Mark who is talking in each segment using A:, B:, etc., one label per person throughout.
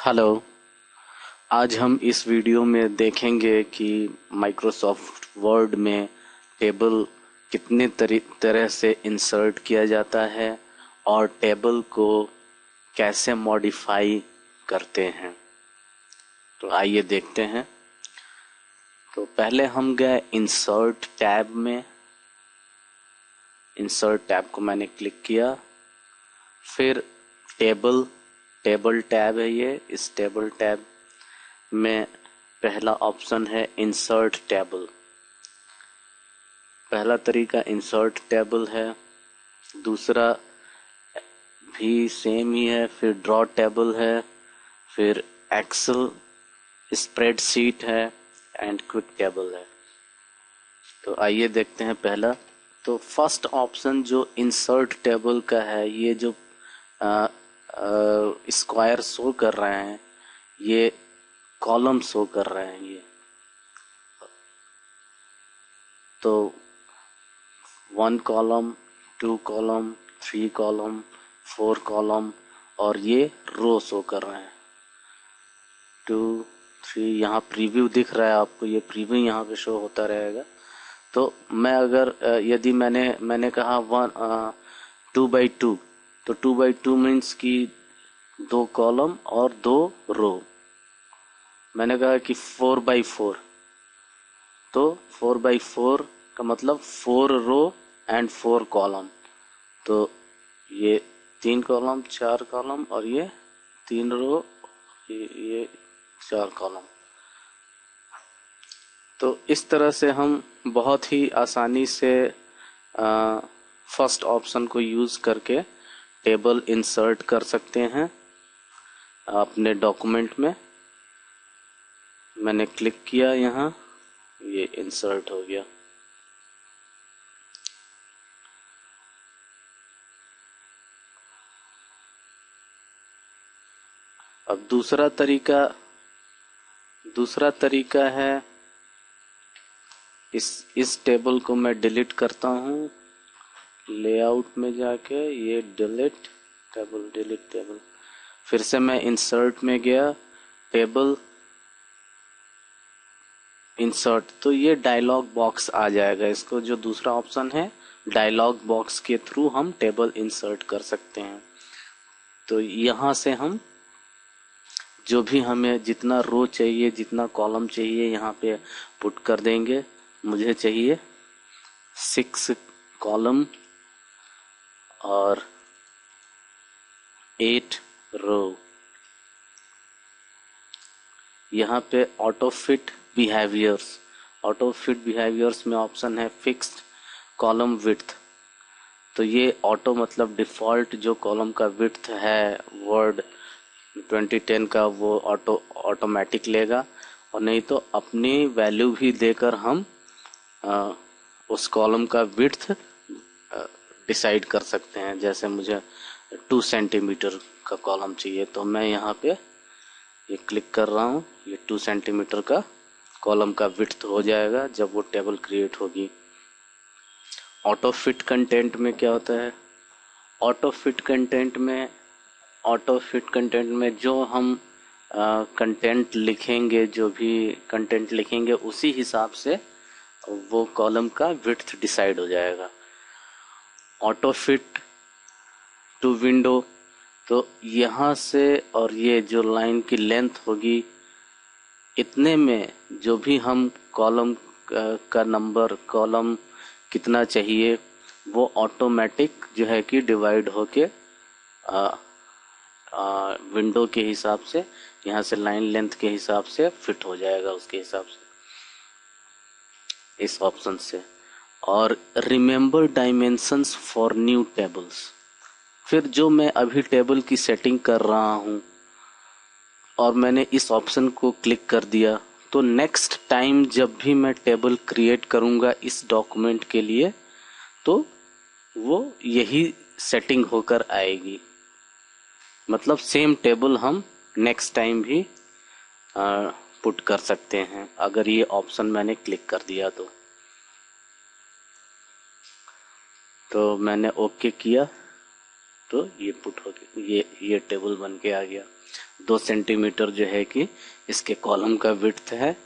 A: Hello. आज हम इस वीडियो में देखेंगे कि माइक्रोसॉफ्ट वर्ड में टेबल कितने तरह से इंसर्ट किया जाता है और टेबल को कैसे मॉडिफाई करते हैं। तो आइए देखते हैं। तो पहले हम गए इंसर्ट टैब में। इंसर्ट टैब को मैंने क्लिक किया, फिर टेबल टैब है ये। इस टेबल टैब में पहला ऑप्शन है इंसर्ट टेबल। पहला तरीका इंसर्ट टेबल है। दूसरा भी सेम ही है, फिर ड्रॉ टेबल है, फिर एक्सेल स्प्रेडशीट है एंड क्विक टेबल है। तो आइए देखते हैं पहला। तो फर्स्ट ऑप्शन जो इंसर्ट टेबल का है, ये जो स्क्वायर शो कर रहे हैं, ये कॉलम शो कर रहे हैं ये। तो 1 कॉलम, 2 कॉलम, 3 कॉलम, 4 कॉलम और ये रो शो कर रहे हैं। 2, 3 यहाँ प्रीव्यू दिख रहा है आपको, ये प्रीव्यू यहाँ पे शो होता रहेगा। तो मैं अगर यदि मैंने कहा 2x2, तो 2x2 मीन्स कि 2 कॉलम और 2 रो। मैंने कहा कि 4x4, तो 4x4 का मतलब 4 रो एंड 4 कॉलम। तो ये 3 कॉलम, 4 कॉलम और ये 3 रो, ये 4 कॉलम। तो इस तरह से हम बहुत ही आसानी से फर्स्ट ऑप्शन को यूज करके टेबल इंसर्ट कर सकते हैं अपने डॉक्यूमेंट में। मैंने क्लिक किया यहाँ, ये इंसर्ट हो गया। अब दूसरा तरीका है, इस टेबल को मैं डिलीट करता हूँ। लेआउट में जाके ये डिलीट टेबल, फिर से मैं इंसर्ट में गया, टेबल इंसर्ट। तो ये डायलॉग बॉक्स आ जाएगा। इसको जो दूसरा ऑप्शन है, डायलॉग बॉक्स के थ्रू हम टेबल इंसर्ट कर सकते हैं। तो यहाँ से हम जो भी हमें जितना रो चाहिए, जितना कॉलम चाहिए, यहाँ पे पुट कर देंगे। मुझे चाहिए 6 कॉलम और 8 रो। यहाँ पे ऑटो फिट बिहेवियर्स में ऑप्शन है फिक्स्ड कॉलम विड्थ। तो ये ऑटो मतलब डिफॉल्ट जो कॉलम का विड्थ है वर्ड 2010 का, वो ऑटोमेटिक लेगा। और नहीं तो अपनी वैल्यू भी देकर हम उस कॉलम का विड्थ डिसाइड कर सकते हैं। जैसे मुझे 2 सेंटीमीटर का कॉलम चाहिए, तो मैं यहाँ पे ये क्लिक कर रहा हूँ, ये 2 सेंटीमीटर का कॉलम का विड्थ हो जाएगा जब वो टेबल क्रिएट होगी। ऑटो फिट कंटेंट में क्या होता है? ऑटो फिट कंटेंट में जो हम कंटेंट लिखेंगे, जो भी कंटेंट लिखेंगे उसी हिसाब से वो कॉलम का विड्थ डिसाइड हो जाएगा। ऑटो फिट टू विंडो, तो यहाँ से और ये जो लाइन की लेंथ होगी, इतने में जो भी हम कॉलम का नंबर, कॉलम कितना चाहिए, वो ऑटोमेटिक जो है कि डिवाइड होके विंडो के हिसाब से, यहाँ से लाइन लेंथ के हिसाब से फिट हो जाएगा उसके हिसाब से, इस ऑप्शन से। और remember dimensions for new tables, फिर जो मैं अभी टेबल की सेटिंग कर रहा हूँ और मैंने इस ऑप्शन को क्लिक कर दिया, तो नेक्स्ट टाइम जब भी मैं टेबल क्रिएट करूँगा इस डॉक्यूमेंट के लिए, तो वो यही सेटिंग होकर आएगी। मतलब सेम टेबल हम नेक्स्ट टाइम भी पुट कर सकते हैं अगर ये ऑप्शन मैंने क्लिक कर दिया तो मैंने ओके किया, तो ये पुट हो गया, ये टेबल बन के आ गया। 2 सेंटीमीटर जो है कि इसके कॉलम का विड्थ है,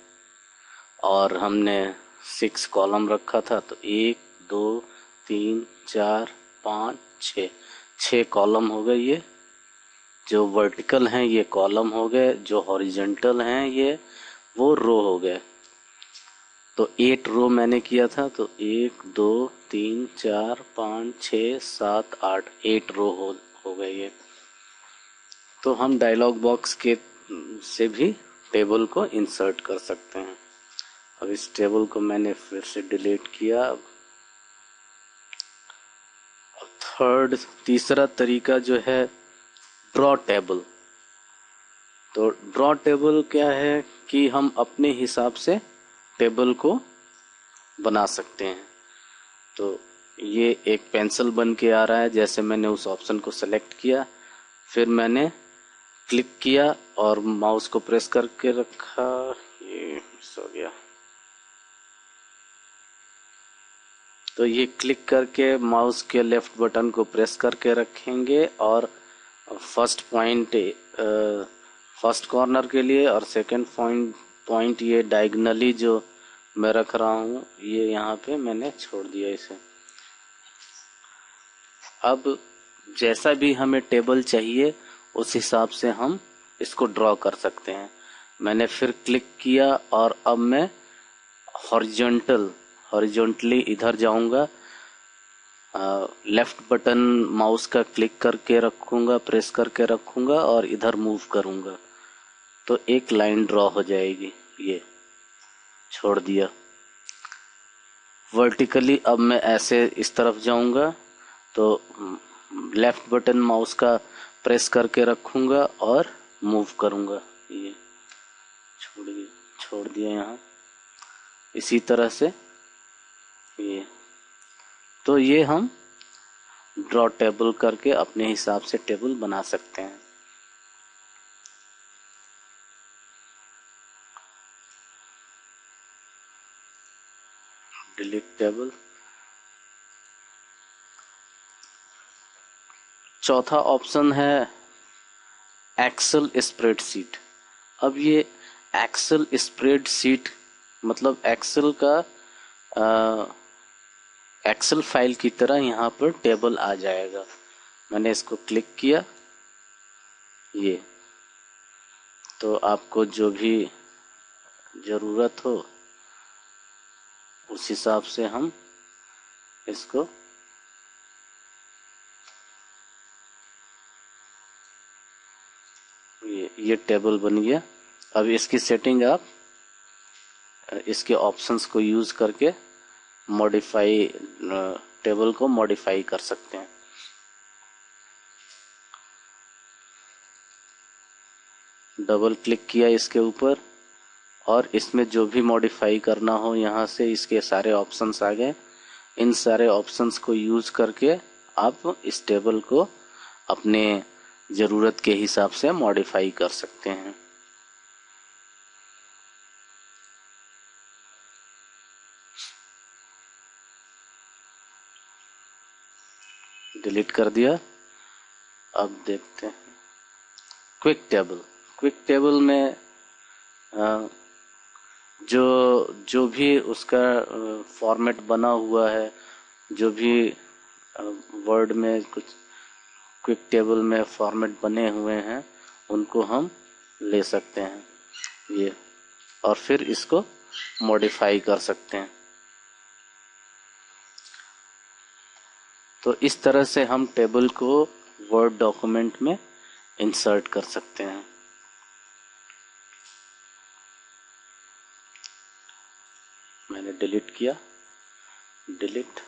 A: और हमने 6 कॉलम रखा था, तो 1 2 3 4 5 6 कॉलम हो गए। ये जो वर्टिकल हैं ये कॉलम हो गए, जो हॉरिजॉन्टल हैं ये वो रो हो गए। तो 8 रो मैंने किया था, तो 1 2 3 4 5 6 7 8 रो हो गए ये। तो हम डायलॉग बॉक्स के से भी टेबल को इंसर्ट कर सकते हैं। अब इस टेबल को मैंने फिर से डिलीट किया। अब तीसरा तरीका जो है ड्रॉ टेबल। तो ड्रॉ टेबल क्या है कि हम अपने हिसाब से टेबल को बना सकते हैं। तो ये एक पेंसिल बन के आ रहा है, जैसे मैंने उस ऑप्शन को सेलेक्ट किया, फिर मैंने क्लिक किया और माउस को प्रेस करके रखा, ये मिस हो गया। तो ये क्लिक करके माउस के लेफ्ट बटन को प्रेस करके रखेंगे और फर्स्ट कॉर्नर के लिए और सेकंड पॉइंट ये डायगनली जो मैं रख रहा हूँ ये यहाँ पे मैंने छोड़ दिया इसे। अब जैसा भी हमें टेबल चाहिए उस हिसाब से हम इसको ड्रॉ कर सकते हैं। मैंने फिर क्लिक किया और अब मैं हॉरिजॉन्टली इधर जाऊंगा, लेफ्ट बटन माउस का क्लिक करके रखूंगा, प्रेस करके रखूंगा और इधर मूव करूंगा तो एक लाइन ड्रॉ हो जाएगी। ये छोड़ दिया। वर्टिकली अब मैं ऐसे इस तरफ जाऊंगा तो लेफ्ट बटन माउस का प्रेस करके रखूंगा और मूव करूंगा। ये छोड़ दिया यहाँ। इसी तरह से ये, तो ये हम ड्रॉ टेबल करके अपने हिसाब से टेबल बना सकते हैं। Delete table. चौथा ऑप्शन है एक्सेल स्प्रेडशीट। अब ये एक्सेल स्प्रेडशीट मतलब एक्सेल का एक्सेल फाइल की तरह यहाँ पर टेबल आ जाएगा। मैंने इसको क्लिक किया, ये तो आपको जो भी जरूरत हो उस हिसाब से हम इसको ये टेबल बन गया। अब इसकी सेटिंग आप इसके ऑप्शंस को यूज करके मॉडिफाई टेबल को मॉडिफाई कर सकते हैं। डबल क्लिक किया इसके ऊपर और इसमें जो भी मॉडिफाई करना हो यहाँ से इसके सारे ऑप्शंस आ गए। इन सारे ऑप्शंस को यूज करके आप इस टेबल को अपने जरूरत के हिसाब से मॉडिफाई कर सकते हैं। डिलीट कर दिया। अब देखते हैं क्विक टेबल। क्विक टेबल में जो भी उसका फॉर्मेट बना हुआ है, जो भी वर्ड में कुछ क्विक टेबल में फॉर्मेट बने हुए हैं उनको हम ले सकते हैं ये, और फिर इसको मॉडिफाई कर सकते हैं। तो इस तरह से हम टेबल को वर्ड डॉक्यूमेंट में इंसर्ट कर सकते हैं। मैंने डिलीट किया, डिलीट,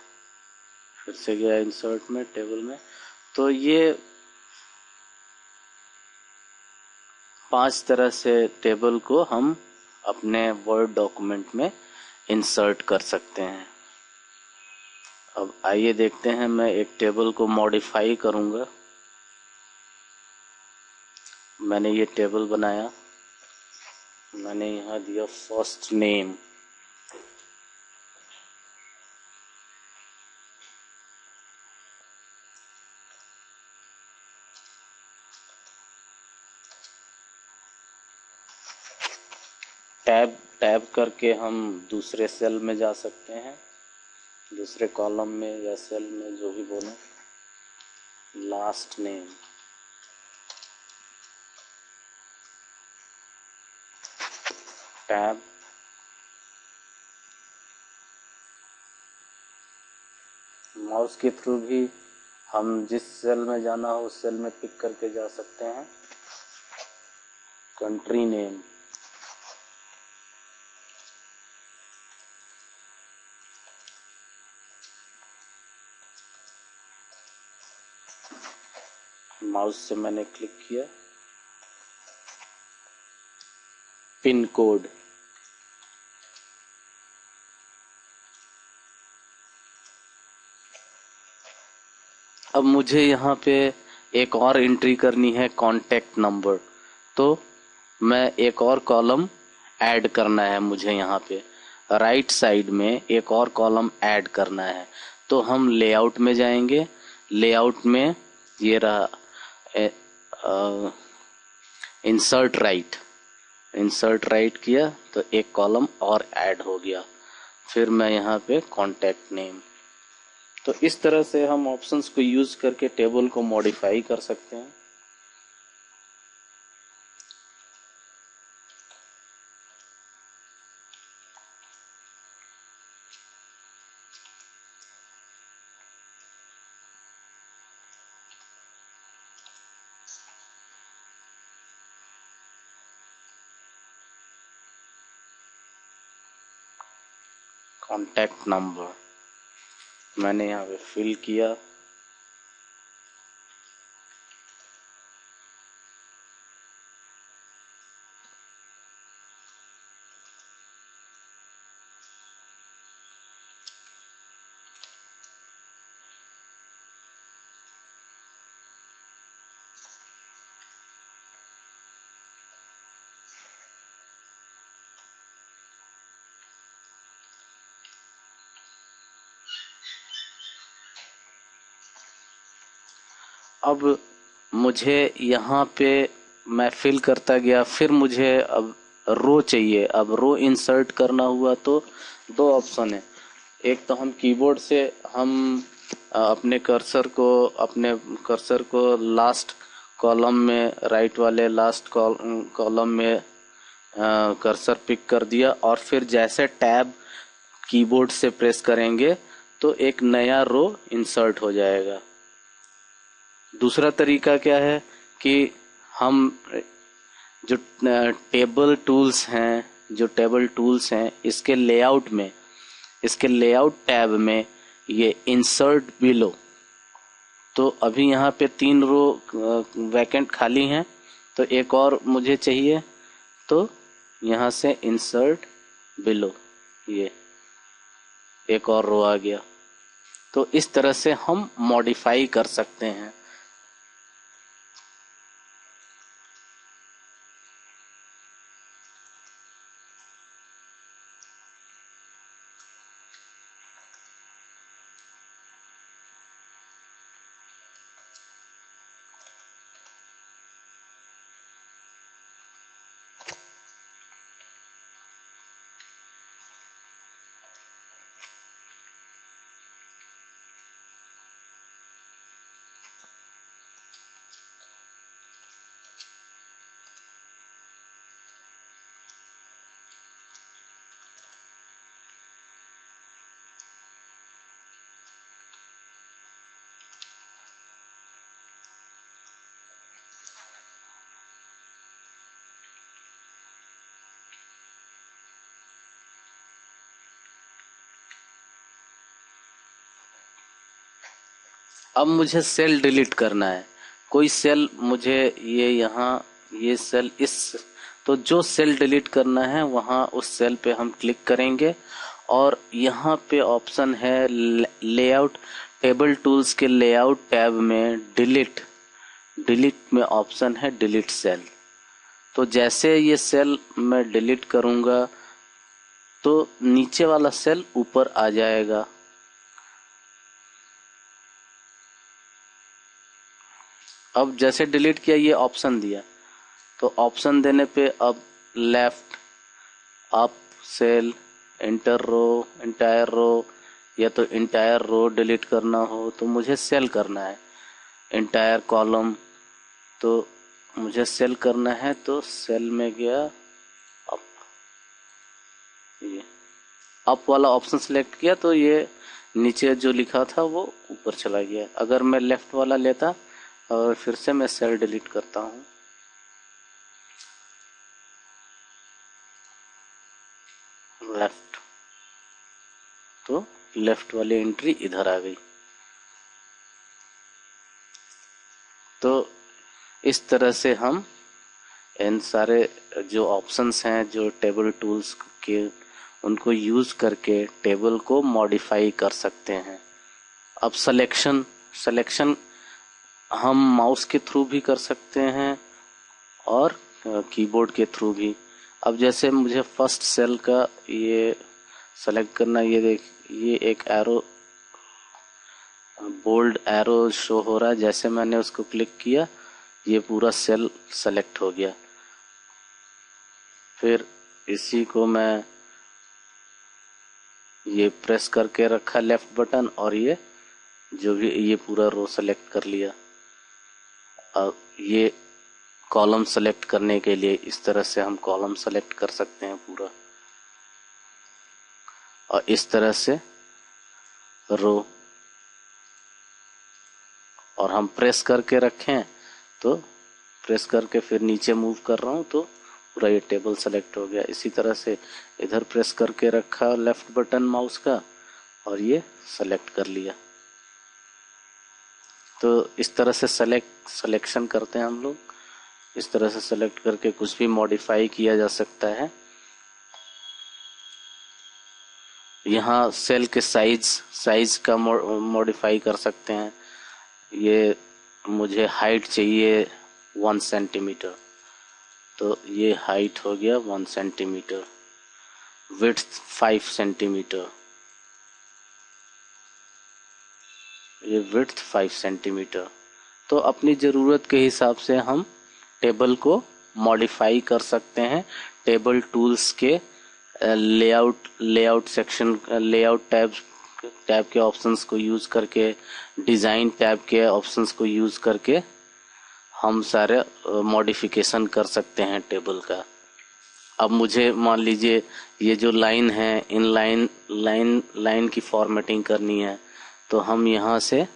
A: फिर से गया इंसर्ट में टेबल में। तो ये 5 तरह से टेबल को हम अपने वर्ड डॉक्यूमेंट में इंसर्ट कर सकते हैं। अब आइए देखते हैं, मैं एक टेबल को मॉडिफाई करूंगा। मैंने ये टेबल बनाया, मैंने यहाँ दिया फर्स्ट नेम, टैब टैब करके हम दूसरे सेल में जा सकते हैं, दूसरे कॉलम में या सेल में, जो भी बोलो। लास्ट नेम, टैब, माउस के थ्रू भी हम जिस सेल में जाना हो उस सेल में पिक करके जा सकते हैं। कंट्री नेम, माउस से मैंने क्लिक किया। पिन कोड, अब मुझे यहाँ पे एक और एंट्री करनी है, कॉन्टैक्ट नंबर। तो मैं एक और कॉलम ऐड करना है मुझे, यहाँ पे राइट साइड में एक और कॉलम ऐड करना है। तो हम लेआउट में जाएंगे, लेआउट में ये रहा इंसर्ट राइट, इंसर्ट राइट किया तो एक कॉलम और ऐड हो गया। फिर मैं यहाँ पे कॉन्टैक्ट नेम। तो इस तरह से हम ऑप्शंस को यूज करके टेबल को मॉडिफाई कर सकते हैं। कॉन्टैक्ट नंबर मैंने यहाँ पे फिल किया। अब मुझे यहाँ पे मैं फिल करता गया, फिर मुझे अब रो चाहिए। अब रो इंसर्ट करना हुआ तो दो ऑप्शन है। एक तो हम कीबोर्ड से हम अपने कर्सर को लास्ट कॉलम में, राइट वाले लास्ट कॉलम में कर्सर पिक कर दिया, और फिर जैसे टैब कीबोर्ड से प्रेस करेंगे तो एक नया रो इंसर्ट हो जाएगा। दूसरा तरीका क्या है कि हम जो टेबल टूल्स हैं इसके लेआउट टैब में ये इंसर्ट बिलो। तो अभी यहाँ पे 3 रो वैकेंट खाली हैं, तो एक और मुझे चाहिए। तो यहाँ से इंसर्ट बिलो, ये एक और रो आ गया। तो इस तरह से हम मॉडिफाई कर सकते हैं। अब मुझे सेल डिलीट करना है। कोई सेल मुझे ये सेल तो जो सेल डिलीट करना है वहां उस सेल पे हम क्लिक करेंगे, और यहाँ पे ऑप्शन है लेआउट, टेबल टूल्स के लेआउट टैब में डिलीट में ऑप्शन है डिलीट सेल। तो जैसे ये सेल मैं डिलीट करूंगा तो नीचे वाला सेल ऊपर आ जाएगा। अब जैसे डिलीट किया ये ऑप्शन दिया, तो ऑप्शन देने पे अब लेफ्ट अप सेल, एंटर रो, इंटायर रो, या तो इंटायर रो डिलीट करना हो तो मुझे सेल करना है। इंटायर कॉलम तो मुझे सेल करना है, तो सेल में गया अप, ये अप वाला ऑप्शन सेलेक्ट किया तो ये नीचे जो लिखा था वो ऊपर चला गया। अगर मैं लेफ्ट वाला लेता और फिर से मैं सेल डिलीट करता हूँ, लेफ्ट, तो लेफ्ट वाली एंट्री इधर आ गई। तो इस तरह से हम इन सारे जो ऑप्शंस हैं जो टेबल टूल्स के, उनको यूज करके टेबल को मॉडिफाई कर सकते हैं। अब सिलेक्शन हम माउस के थ्रू भी कर सकते हैं और कीबोर्ड के थ्रू भी। अब जैसे मुझे फर्स्ट सेल का ये सेलेक्ट करना, ये देख, ये एक एरो, बोल्ड एरो शो हो रहा है। जैसे मैंने उसको क्लिक किया ये पूरा सेल सेलेक्ट हो गया। फिर इसी को मैं ये प्रेस करके रखा लेफ्ट बटन, और ये जो भी ये पूरा रो सेलेक्ट कर लिया। अब ये कॉलम सेलेक्ट करने के लिए इस तरह से हम कॉलम सेलेक्ट कर सकते हैं पूरा, और इस तरह से रो, और हम प्रेस करके रखें तो प्रेस करके फिर नीचे मूव कर रहा हूं तो पूरा ये टेबल सेलेक्ट हो गया। इसी तरह से इधर प्रेस करके रखा लेफ्ट बटन माउस का और ये सेलेक्ट कर लिया। तो इस तरह से सिलेक्शन करते हैं हम लोग। इस तरह से सेलेक्ट करके कुछ भी मॉडिफाई किया जा सकता है। यहाँ सेल के साइज का मॉडिफाई कर सकते हैं। ये मुझे हाइट चाहिए 1 सेंटीमीटर, तो ये हाइट हो गया 1 सेंटीमीटर, विड्थ 5 सेंटीमीटर, ये विड्थ 5 सेंटीमीटर। तो अपनी ज़रूरत के हिसाब से हम टेबल को मॉडिफाई कर सकते हैं। टेबल टूल्स के लेआउट सेक्शन, लेआउट टैब के ऑप्शंस को यूज करके, डिज़ाइन टैब के ऑप्शंस को यूज करके हम सारे मॉडिफिकेशन कर सकते हैं टेबल का। अब मुझे मान लीजिए ये जो लाइन है, इन लाइन की फॉर्मेटिंग करनी है, तो हम यहाँ से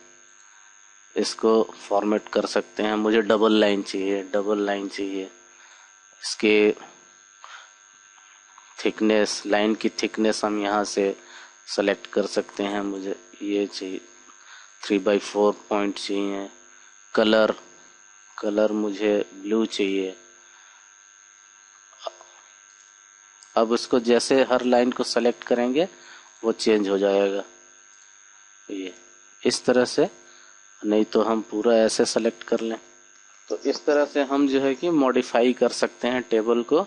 A: इसको फॉर्मेट कर सकते हैं। मुझे डबल लाइन चाहिए, इसके थिकनेस, लाइन की थिकनेस हम यहाँ से सेलेक्ट कर सकते हैं। मुझे ये चाहिए 3/4 पॉइंट चाहिए। कलर मुझे ब्लू चाहिए। अब इसको जैसे हर लाइन को सेलेक्ट करेंगे वो चेंज हो जाएगा, ये इस तरह से। नहीं तो हम पूरा ऐसे सेलेक्ट कर लें। तो इस तरह से हम जो है कि मॉडिफाई कर सकते हैं टेबल को।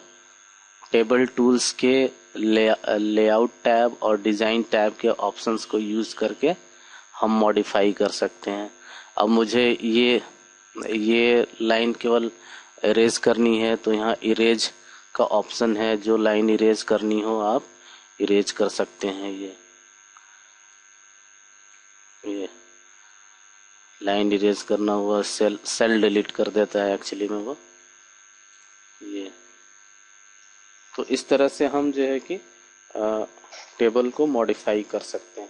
A: टेबल टूल्स के लेआउट टैब और डिज़ाइन टैब के ऑप्शंस को यूज़ करके हम मॉडिफाई कर सकते हैं। अब मुझे ये लाइन केवल इरेज करनी है, तो यहाँ इरेज का ऑप्शन है। जो लाइन इरेज करनी हो आप इरेज कर सकते हैं। ये लाइन इरेज करना हुआ, सेल डिलीट कर देता है एक्चुअली में वो। ये तो इस तरह से हम जो है कि टेबल को मॉडिफाई कर सकते हैं।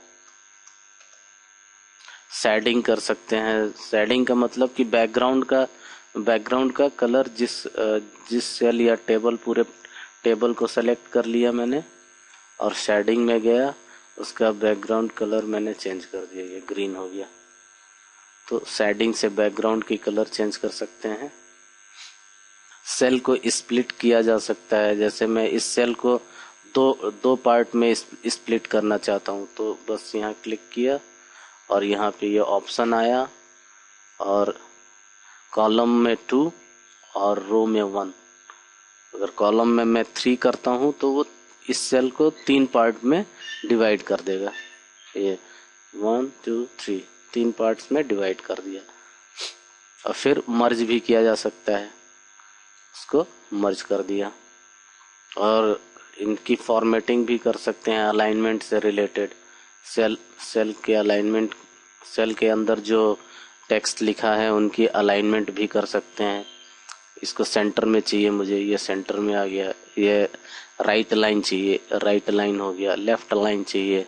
A: शेडिंग कर सकते हैं। शेडिंग का मतलब कि बैकग्राउंड का कलर जिस सेल या पूरे टेबल को सेलेक्ट कर लिया मैंने, और शेडिंग में गया, उसका बैकग्राउंड कलर मैंने चेंज कर दिया, ये ग्रीन हो गया। तो शेडिंग से बैकग्राउंड की कलर चेंज कर सकते हैं। सेल को स्प्लिट किया जा सकता है। जैसे मैं इस सेल को दो पार्ट में स्प्लिट करना चाहता हूँ, तो बस यहाँ क्लिक किया और यहाँ पे ये ऑप्शन आया, और कॉलम में 2 और रो में 1। अगर कॉलम में मैं 3 करता हूँ तो वो इस सेल को 3 पार्ट में डिवाइड कर देगा। ये 1 2 3 3 पार्ट्स में डिवाइड कर दिया। और फिर मर्ज भी किया जा सकता है, इसको मर्ज कर दिया। और इनकी फॉर्मेटिंग भी कर सकते हैं अलाइनमेंट से रिलेटेड। सेल के अलाइनमेंट, सेल के अंदर जो टेक्स्ट लिखा है उनकी अलाइनमेंट भी कर सकते हैं। इसको सेंटर में चाहिए मुझे, ये सेंटर में आ गया। ये राइट लाइन चाहिए, राइट लाइन हो गया। लेफ्ट लाइन चाहिए,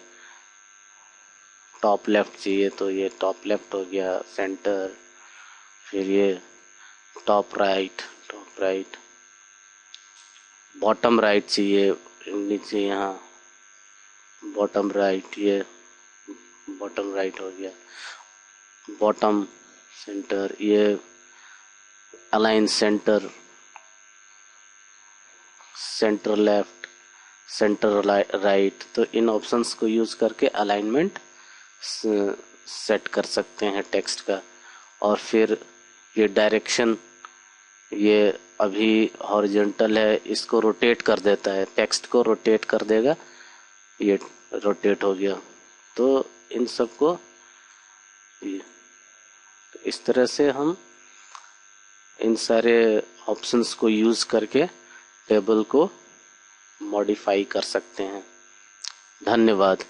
A: टॉप लेफ्ट चाहिए तो ये टॉप लेफ्ट हो गया सेंटर। फिर ये top right, top right. Bottom right चाहिए नीचे, यहाँ बॉटम राइट, ये बॉटम राइट हो गया। बॉटम सेंटर, ये align centre, centre left, centre right. तो इन ऑप्शंस को यूज करके अलाइनमेंट सेट कर सकते हैं टेक्स्ट का। और फिर ये डायरेक्शन, ये अभी हॉरिजॉन्टल है, इसको रोटेट कर देता है, टेक्स्ट को रोटेट कर देगा, ये रोटेट हो गया। तो इन सब को तो इस तरह से हम इन सारे ऑप्शंस को यूज करके टेबल को मॉडिफाई कर सकते हैं। धन्यवाद।